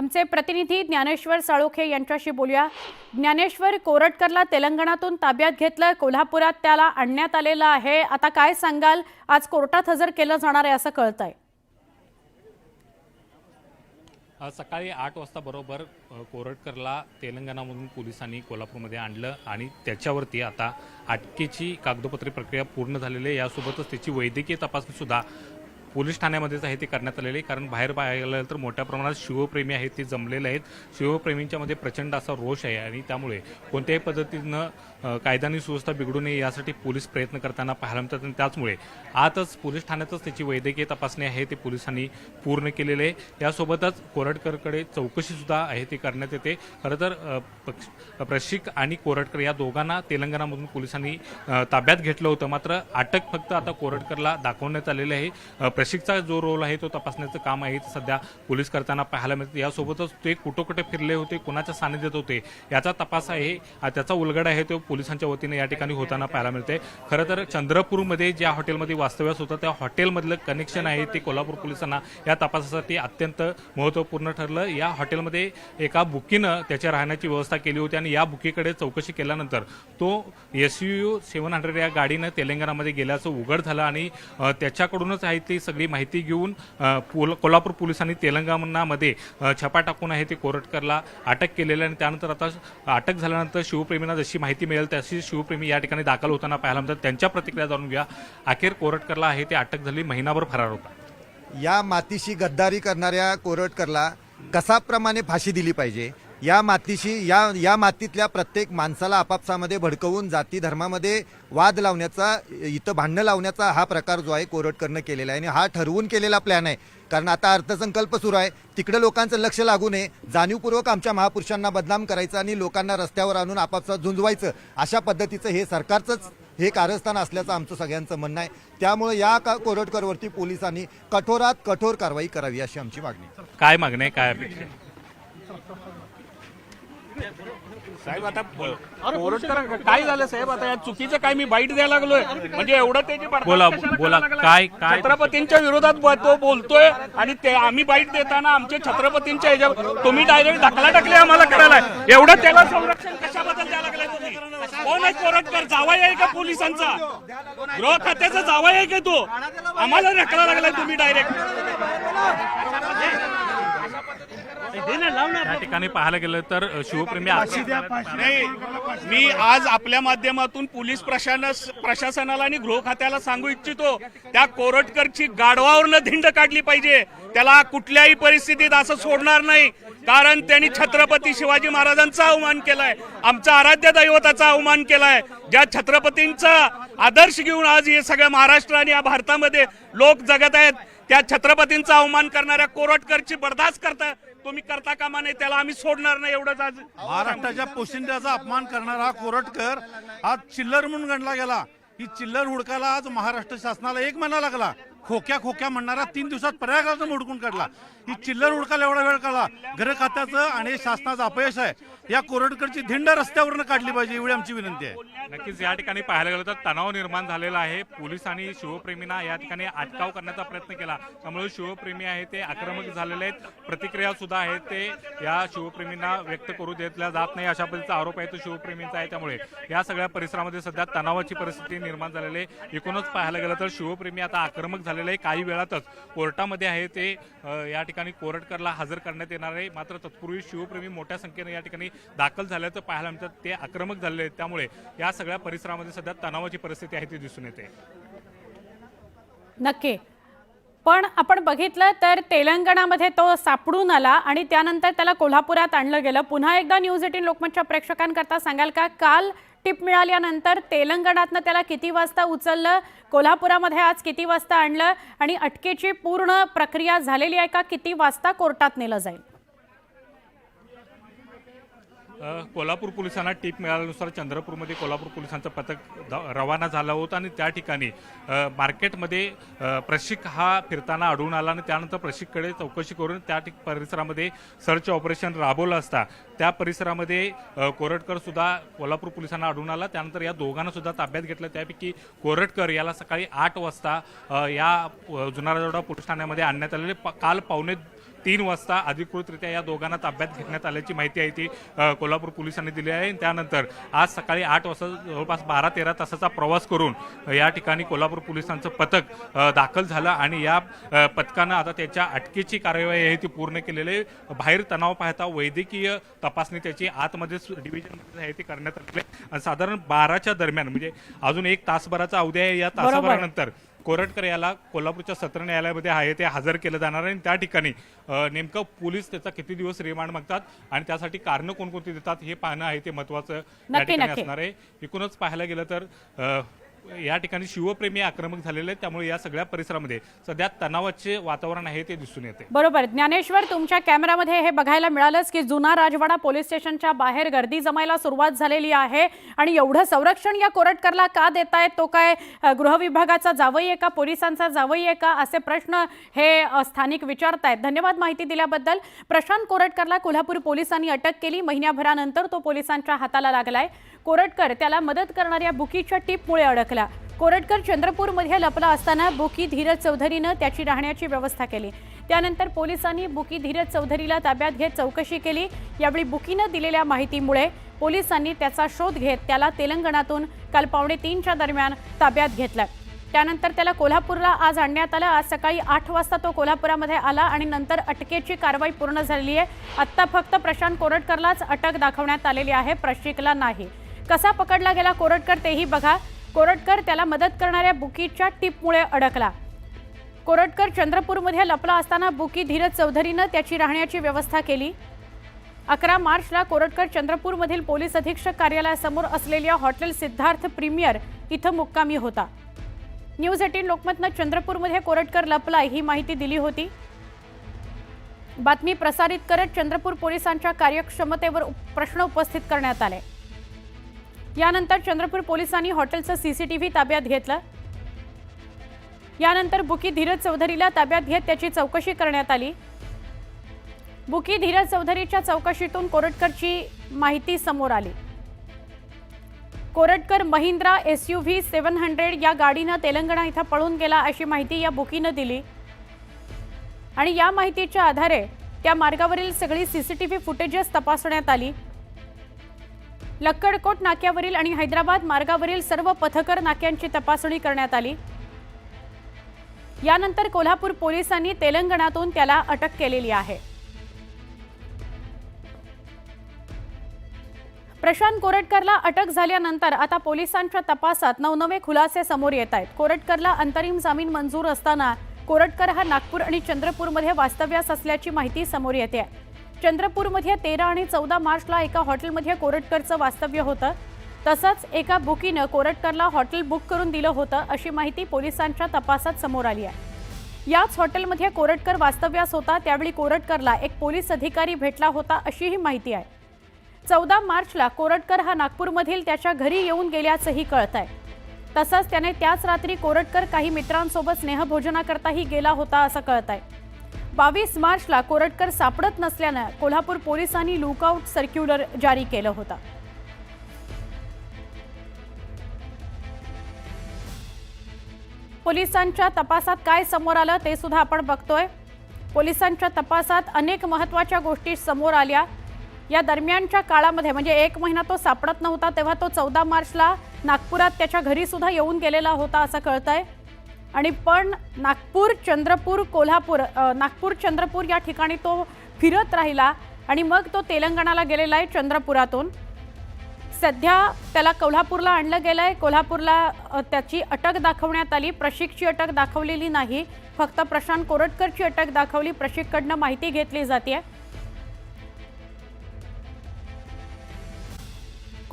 आमचे प्रतिनिधी ज्ञानेश्वर साळोखे यांच्याशी बोलूया। ज्ञानेश्वर, कोरटकरला तेलंगणातून ताब्यात घेतलं, कोल्हापुरात त्याला आणण्यात आलेलं आहे। आता काय सांगाल, आज कोर्टात हजर केलं जाणार आहे असं कळतंय? सकाळी 8 वाजता बरोबर कोरटकरला तेलंगणामधून पोलिसांनी कोल्हापूरमध्ये आणलं आणि त्याच्यावरती आता अटकेची कागदोपत्री प्रक्रिया पूर्ण झालेली आहे। यासोबतच त्याची वैद्यकीय तपासणी सुद्धा पोलीस ठाण्यामध्येच आहे ते करण्यात आलेले, कारण बाहेर पाहिलं तर मोठ्या प्रमाणात शिवप्रेमी आहेत ते जमलेले आहेत। शिवप्रेमींच्या मध्ये प्रचंड असा रोष आहे आणि त्यामुळे कोणत्याही पद्धतीनं कायदा आणि सुव्यवस्था बिघडू नये यासाठी पोलीस प्रयत्न करताना पाहायला मिळतात आणि त्याचमुळे आजच पोलीस ठाण्यातच त्याची वैद्यकीय तपासणी आहे ते पोलिसांनी पूर्ण केलेले आहे। यासोबतच कोरटकरकडे चौकशी सुद्धा आहे ते करण्यात येते। खरं तर प्रशिक आणि कोरटकर या दोघांना तेलंगणामधून पोलिसांनी ताब्यात घेतलं होतं, मात्र अटक फक्त आता कोरटकरला दाखवण्यात आलेली आहे। प्रशिकचा जो रोल आहे तो तपासण्याचं काम आहे ते सध्या पोलीस करताना पाहायला मिळते। यासोबतच ते कुठं कुठे फिरले होते, कोणाच्या सानिध्यात होते याचा तपास आहे, त्याचा उलगडा आहे तो पोलिसांच्या वतीने या ठिकाणी होताना पाहायला मिळते। खरं तर चंद्रपूरमध्ये ज्या हॉटेलमध्ये वास्तव्यास होतं त्या हॉटेलमधलं कनेक्शन आहे ते कोल्हापूर पोलिसांना या तपासासाठी अत्यंत महत्त्वपूर्ण ठरलं। या हॉटेलमध्ये एका बुकीनं त्याच्या राहण्याची व्यवस्था केली होती आणि या बुकीकडे चौकशी केल्यानंतर तो SUV 700 या गाडीनं तेलंगणामध्ये गेल्याचं उघड झालं आणि त्याच्याकडूनच आहे ती सगळी माहिती घेऊन कोल्हापूर पोलिसांनी तेलंगणामध्ये छापा टाकून आहे ते कोरटकरला अटक केलेलं आणि त्यानंतर आता अटक झाल्यानंतर शिवप्रेमींना जशी माहिती मिळेल तशी शिवप्रेमी या ठिकाणी दाखल होताना पाहायला मिळतात। त्यांच्या प्रतिक्रिया जाणून घ्या। अखेर कोरटकरला आहे ते अटक झाली, महिनाभर फरार होता। या मातीशी गद्दारी करणाऱ्या कोरटकरला कसाप्रमाणे फाशी दिली पाहिजे। या मातीशी या मातीतल्या प्रत्येक माणसाला आपापसामध्ये भडकवून जाती धर्मामध्ये वाद लावण्याचा, इथं भांडणं लावण्याचा हा प्रकार जो आहे कोरटकरनं केलेला आहे आणि हा ठरवून केलेला प्लॅन आहे। कारण आता अर्थसंकल्प सुरू आहे, तिकडे लोकांचं लक्ष लागू नये, जाणीवपूर्वक आमच्या महापुरुषांना बदनाम करायचं आणि लोकांना रस्त्यावर आणून आपापसात झुंजवायचं, अशा पद्धतीचं हे सरकारचंच हे कारस्थान असल्याचं आमचं सगळ्यांचं म्हणणं आहे। त्यामुळे या कोरटकरवरती पोलिसांनी कठोरात कठोर कारवाई करावी अशी आमची मागणी। काय मागणी आहे, काय अपेक्षा आहे? साहेब आता कोरटकर काय झालं साहेब, आता या चुकीचं काय मी बाईट द्यायला लागलोय म्हणजे एवढं त्याची बोला काय छत्रपतींच्या विरोधात तो बोलतोय आणि ते आम्ही बाईट देताना आमच्या छत्रपतींच्या ह्याच्यावर तुम्ही डायरेक्ट दाखला टाकले आम्हाला करायला, एवढं त्याला संरक्षण कशाबद्दल द्यायला लागलाय तुम्ही? कोण आहे कोरटकर? जावाई आहे का पोलिसांचा? गृह खात्याचा जावाई आहे का तो? आम्हाला ढकला लागलाय तुम्ही डायरेक्ट। या ठिकाणी पाहायला गेलं तर शिवप्रेमी नाही, मी आज आपल्या माध्यमातून पोलीस प्रशासनाला आणि गृह खात्याला सांगू इच्छितो, त्या कोरटकरची गाढवावरनं धिंड काढली पाहिजे। त्याला कुठल्याही परिस्थितीत असं सोडणार नाही, कारण त्यांनी छत्रपती शिवाजी महाराजांचा अवमान केलाय, आमचा आराध्य दैवताचा अवमान केलाय। ज्या छत्रपतींचा आदर्श घेऊन आज हे सगळ्या महाराष्ट्र आणि या भारतामध्ये लोक जगत आहेत, त्या छत्रपतींचा अवमान करणाऱ्या कोरटकरची बर्दाश्त तुम्ही करता कामा नाही, त्याला आम्ही सोडणार नाही। एवढंच आज महाराष्ट्राच्या पोशिंद्याचा अपमान करणारा कोरटकर आज चिल्लर म्हणून गणला गेला। ही चिल्लर हुडकायला आज महाराष्ट्र शासनाला 1 महिना लागला। खोक्या म्हणणारा 3 दिवसात प्रयागराजनं हुडकून काढला। ही चिल्लर हुडकायला एवढा वेळ काढला, गृह खात्याचं आणि शासनाचं अपयश आहे। या कोरटकरची धिंड रस्त्यावरनं काढली पाहिजे, एवढी आमची विनंती आहे। नक्कीच या ठिकाणी पाहायला गेलं तर तणाव निर्माण झालेला आहे। पोलिसांनी शिवप्रेमींना या ठिकाणी अटकाव करण्याचा प्रयत्न केला, त्यामुळे शिवप्रेमी आहे ते आक्रमक झालेले आहेत। प्रतिक्रिया सुद्धा आहेत ते या शिवप्रेमींना व्यक्त करू दिल्या जात नाही अशा पद्धतीचा आरोप आहे तो शिवप्रेमींचा आहे। त्यामुळे या सगळ्या परिसरामध्ये सध्या तणावाची परिस्थिती निर्माण झालेली आहे। एकूणच पाहायला गेलं तर शिवप्रेमी आता आक्रमक झालेले आहे। काही वेळातच कोर्टामध्ये आहे ते या ठिकाणी कोरटकरला हजर करण्यात येणार आहे, मात्र तत्पूर्वी शिवप्रेमी मोठ्या संख्येने या ठिकाणी दाखल झाल्याचं पाहायला मिळतं, ते आक्रमक झालेले आहेत। त्यामुळे या सगळ्या परिसरामध्ये सध्या तणावाची परिस्थिती आहे ती दिसून येते। नक्की, पण आपण बघितलं तर तेलंगणामध्ये तो सापडून आला आणि त्यानंतर त्याला कोल्हापुरात आणलं गेलं। पुन्हा एकदा न्यूज 18 लोकमतच्या प्रेक्षकांकरता सांगाल का, काल टिप मिळाल्यानंतर तेलंगणातनं त्याला किती वाजता उचललं, कोल्हापुरामध्ये आज किती वाजता आणलं आणि अटकेची पूर्ण प्रक्रिया झालेली आहे का, किती वाजता कोर्टात नेलं जाईल? कोल्हापूर पोलिसांना टीप मिळाल्यानुसार चंद्रपूरमध्ये कोल्हापूर पोलिसांचं पथक रवाना झालं होतं आणि त्या ठिकाणी मार्केटमध्ये प्रशिक हा फिरताना आढळून आला आणि त्यानंतर प्रशिककडे चौकशी करून त्या परिसरामध्ये सर्च ऑपरेशन राबवलं असता त्या परिसरामध्ये कोरटकर सुद्धा कोल्हापूर पोलिसांना आढळून आला। त्यानंतर या दोघांना सुद्धा ताब्यात घेतलं। त्यापैकी कोरटकर याला सकाळी 8 वाजता या जुना राजवाडा पोलीस ठाण्यामध्ये आणण्यात आलेले। काल 2:45 3 वाजता अधिकृतरित्या या दोघांना ताब्यात घेण्यात आल्याची माहिती आहे ती कोल्हापूर पोलिसांनी दिली आहे. त्यानंतर आज सकाळी 8 वाजता जवळपास 12-13 तासाचा प्रवास करून या ठिकाणी कोल्हापूर पोलिसांचं पथक दाखल झालं आणि या पथकानं आता त्याच्या अटकेची कार्यवाही आहे ती पूर्ण केलेली आहे. बाहेर तणाव पाहता वैद्यकीय तपासणी त्याची आतमध्ये डिव्हिजन आहे ती करण्यात आली आहे. साधारण 12च्या दरम्यान म्हणजे अजून 1 तासभराचा अवधी आहे. या तासाभरानंतर कोरटकर याला कोल्हापूरच्या सत्र न्यायालयामध्ये आहे ते हजर केलं जाणार आहे आणि त्या ठिकाणी नेमकं पोलीस त्याचा किती दिवस रिमांड मागतात आणि त्यासाठी कारणं कोणकोणती देतात हे पाहणं आहे ते महत्त्वाचं या ठिकाणी असणार आहे. एकूणच पाहायला गेलं तर या ठिकाणी शिवप्रेमी आक्रमक झालेले आहेत, त्यामुळे या सगळ्या परिसरामध्ये सध्या तणावाचे वातावरण आहे ते दिसून येते. बरोबर ज्ञानेश्वर, तुमच्या कॅमेरामध्ये हे बघायला मिळालंच की जुना राजवाडा पोलीस स्टेशनच्या बाहेर गर्दी जमायला सुरुवात झालेली आहे आणि एवढं संरक्षण या कोरटकरला का देतायत? तो काय गृह विभागाचा जावई आहे का, पोलिसांचा जावई आहे का, असे प्रश्न हे स्थानिक विचारतायत. धन्यवाद माहिती दिल्याबद्दल. प्रशांत कोरटकरला कोल्हापूर पोलिसांनी अटक केली. महिन्याभरानंतर तो पोलिसांच्या हाताला लागलाय. कोरटकर त्याला मदत करणाऱ्या बुकीच्या टीपमुळे अडकला. कोरटकर चंद्रपूरमध्ये लपला असताना बुकी धीरज चौधरीनं त्याची राहण्याची व्यवस्था केली. त्यानंतर पोलिसांनी बुकी धीरज चौधरीला ताब्यात घेत चौकशी केली. यावेळी बुकीनं दिलेल्या माहितीमुळे पोलिसांनी त्याचा शोध घेत त्याला तेलंगणातून काल 2:45च्या दरम्यान ताब्यात घेतलं. त्यानंतर त्याला कोल्हापूरला आज आणण्यात आलं. आज सकाळी 8 वाजता तो कोल्हापुरामध्ये आला आणि नंतर अटकेची कारवाई पूर्ण झाली आहे. आत्ता फक्त प्रशांत कोरटकरलाच अटक दाखवण्यात आलेली आहे, प्रशिकला नाही. कसा पकडला गेला कोरटकर तेही बघा. कोरटकर त्याला मदत करणाऱ्या बुकीच्या टिपमुळे अडकला. कोरटकर चंद्रपूरमध्ये लपला असताना बुकी धीरज चौधरीनं त्याची राहण्याची व्यवस्था केली. 11 मार्चला कोरटकर चंद्रपूरमधील पोलीस अधीक्षक कार्यालयासमोर असलेल्या हॉटेल सिद्धार्थ प्रीमियर इथं मुक्कामी होता. न्यूज 18 लोकमतनं चंद्रपूरमध्ये कोरटकर लपला ही माहिती दिली होती. बातमी प्रसारित करत चंद्रपूर पोलिसांच्या कार्यक्षमतेवर प्रश्न उपस्थित करण्यात आले. यानंतर चंद्रपूर पोलिसांनी हॉटेलचं सीसीटीव्ही ताब्यात घेतलं. यानंतर बुकी धीरज चौधरीला ताब्यात घेत त्याची चौकशी करण्यात आली. बुकी धीरज चौधरीच्या चौकशीतून कोरटकरची माहिती समोर आली. कोरटकर महिंद्रा SUV 700 या गाडीनं तेलंगणा इथं पळून गेला अशी माहिती या बुकीनं दिली आणि या माहितीच्या आधारे त्या मार्गावरील सगळी सीसीटीव्ही फुटेजेस तपासण्यात आली. लक्कडकोट नाक्यावरील आणि हैदराबाद मार्गावरील सर्व पथकर नाक्यांची तपासणी करण्यात आली. यानंतर कोल्हापूर पोलिसांनी तेलंगणातून त्याला अटक केलेली आहे. प्रशांत कोरटकरला अटक झाल्यानंतर आता पोलिसांच्या तपासात नवनवे खुलासे समोर येत आहेत. कोरटकरला अंतरिम जामीन मंजूर असताना कोरटकर हा नागपूर आणि चंद्रपूरमध्ये वास्तव्यास असल्याची माहिती समोर येते. चंद्रपूरमध्ये 13 आणि 14 मार्चला एका हॉटेलमध्ये कोरटकरचं वास्तव्य होतं. तसंच एका बुकीनं कोरटकरला हॉटेल बुक करून दिलं होतं अशी माहिती पोलिसांच्या तपासात समोर आली आहे. याच हॉटेलमध्ये कोरटकर वास्तव्यास होता. त्यावेळी कोरटकरला एक पोलीस अधिकारी भेटला होता अशीही माहिती आहे. 14 मार्चला कोरटकर हा नागपूरमधील त्याच्या घरी येऊन गेल्याचंही कळतंय. तसंच त्याने त्याच रात्री कोरटकर काही मित्रांसोबत स्नेहभोजनाकरताही गेला होता असं कळतंय. 22 मार्चला कोरटकर सापडत नसल्यानं कोल्हापूर पोलिसांनी लुकआउट सर्क्युलर जारी केलं होतं. पोलिसांच्या तपासात काय समोर आलं ते सुद्धा आपण बघतोय. पोलिसांच्या तपासात अनेक महत्त्वाच्या गोष्टी समोर आल्या. या दरम्यानच्या काळामध्ये म्हणजे 1 महिना तो सापडत नव्हता तेव्हा तो 14 मार्चला नागपुरात त्याच्या घरी सुद्धा येऊन गेलेला होता असं कळतंय. आणि पण नागपूर चंद्रपूर या ठिकाणी तो फिरत राहिला आणि मग तो तेलंगणाला गेलेला आहे चंद्रपुरातून. सध्या त्याला कोल्हापूरला आणलं गेलं आहे. कोल्हापूरला त्याची अटक दाखवण्यात आली. प्रशिकची अटक दाखवलेली नाही, फक्त प्रशांत कोरटकरची अटक दाखवली. प्रशिककडनं माहिती घेतली जाते.